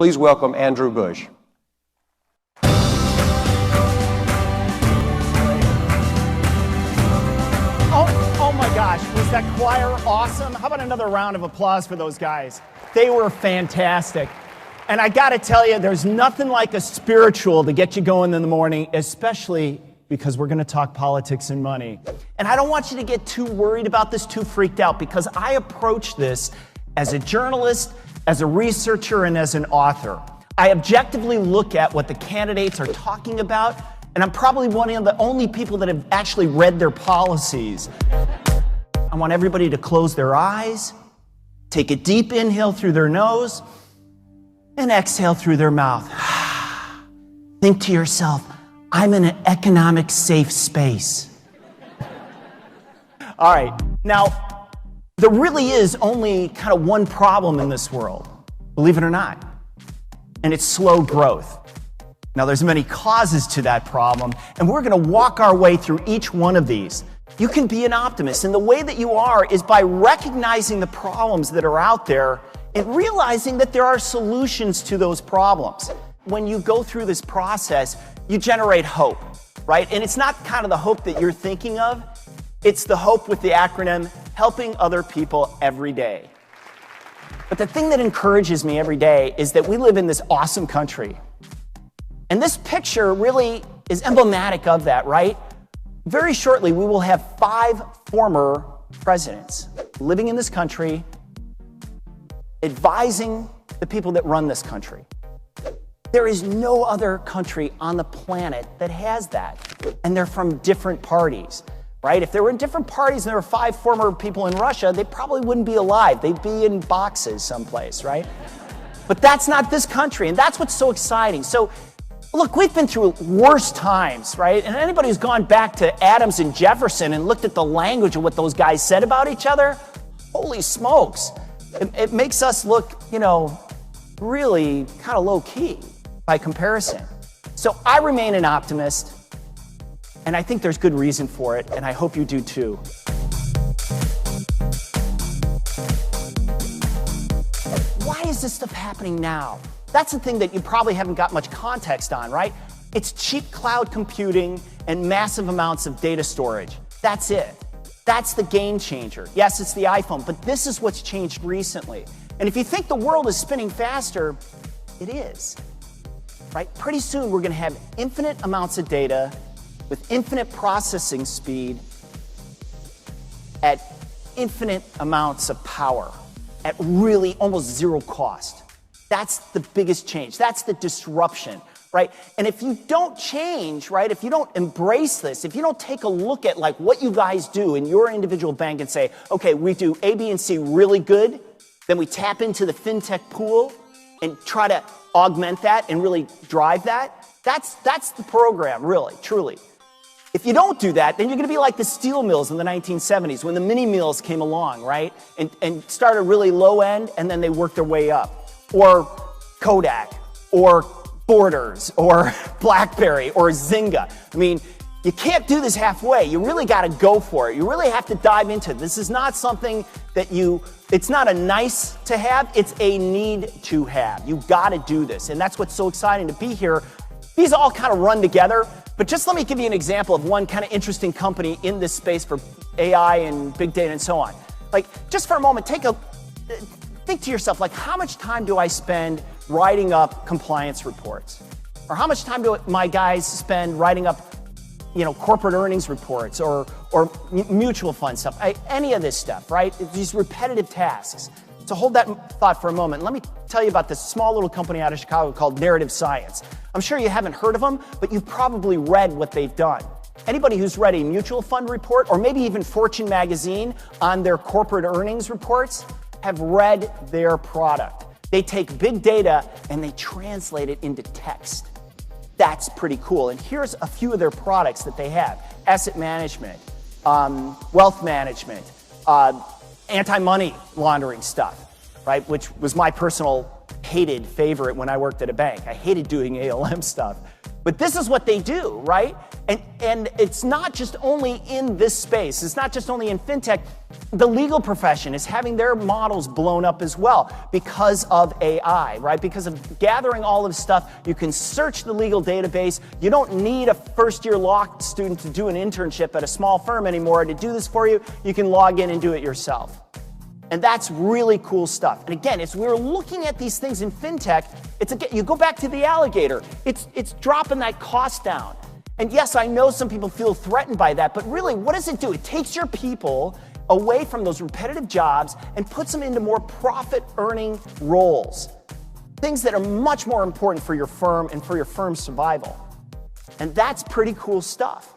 Please welcome Andrew Busch. Oh my gosh, was that choir awesome? How about another round of applause for those guys? They were fantastic. And I gotta tell you, there's nothing like a spiritual to get you going in the morning, especially because we're gonna talk politics and money. And I don't want you to get too worried about this, too freaked out, because I approach this as a journalist, as a researcher, and as an author. I objectively look at what the candidates are talking about, and I'm probably one of the only people that have actually read their policies. I want everybody to close their eyes, take a deep inhale through their nose, and exhale through their mouth. Think to yourself, I'm in an economic safe space. All right, now, there really is only kind of one problem in this world, believe it or not, and it's slow growth. Now, there's many causes to that problem, and we're going to walk our way through each one of these. You can be an optimist, and the way that you are is by recognizing the problems that are out there and realizing that there are solutions to those problems. When you go through this process, you generate hope, right? And it's not kind of the hope that you're thinking of, it's the hope with the acronym, helping other people every day. But the thing that encourages me every day is that we live in this awesome country. And this picture really is emblematic of that, right? Very shortly, we will have 5 former presidents living in this country, advising the people that run this country. There is no other country on the planet that has that. And they're from different parties, right? If they were in different parties and there were 5 former people in Russia, they probably wouldn't be alive. They'd be in boxes someplace, right? But that's not this country, and that's what's so exciting. So, look, we've been through worse times, right? And anybody who's gone back to Adams and Jefferson and looked at the language of what those guys said about each other, holy smokes. It makes us look, really kind of low-key by comparison. So I remain an optimist, and I think there's good reason for it, and I hope you do too. Why is this stuff happening now? That's the thing that you probably haven't got much context on, right? It's cheap cloud computing and massive amounts of data storage. That's it. That's the game changer. Yes, it's the iPhone, but this is what's changed recently. And if you think the world is spinning faster, it is, right? Pretty soon we're going to have infinite amounts of data with infinite processing speed at infinite amounts of power at really almost zero cost. That's the biggest change. That's the disruption, right? And if you don't change, right, if you don't embrace this, if you don't take a look at like what you guys do in your individual bank and say, okay, we do A, B, and C really good, then we tap into the fintech pool and try to augment that and really drive that, that's the program, really, truly. If you don't do that, then you're going to be like the steel mills in the 1970s when the mini mills came along, right, and started really low end, and then they worked their way up. Or Kodak, or Borders, or BlackBerry, or Zynga. I mean, you can't do this halfway. You really got to go for it. You really have to dive into it. This is not something that it's not a nice to have, it's a need to have. You got to do this. And that's what's so exciting to be here. These all kind of run together. But just let me give you an example of one kind of interesting company in this space for AI and big data and so on. Like, just for a moment, think to yourself, like, how much time do I spend writing up compliance reports? Or how much time do my guys spend writing up, corporate earnings reports or mutual fund stuff? Any of this stuff, right? These repetitive tasks. So hold that thought for a moment. Let me tell you about this small little company out of Chicago called Narrative Science. I'm sure you haven't heard of them, but you've probably read what they've done. Anybody who's read a mutual fund report or maybe even Fortune magazine on their corporate earnings reports have read their product. They take big data and they translate it into text. That's pretty cool. And here's a few of their products that they have. Asset management, wealth management, anti-money laundering stuff, right? Which was my personal hated favorite when I worked at a bank. I hated doing ALM stuff. But this is what they do, right? And it's not just only in this space. It's not just only in fintech. The legal profession is having their models blown up as well because of AI, right? Because of gathering all of this stuff, you can search the legal database. You don't need a first-year law student to do an internship at a small firm anymore to do this for you. You can log in and do it yourself. And that's really cool stuff. And again, as we're looking at these things in fintech, you go back to the alligator. It's dropping that cost down. And yes, I know some people feel threatened by that, but really, what does it do? It takes your people away from those repetitive jobs and puts them into more profit-earning roles. Things that are much more important for your firm and for your firm's survival. And that's pretty cool stuff.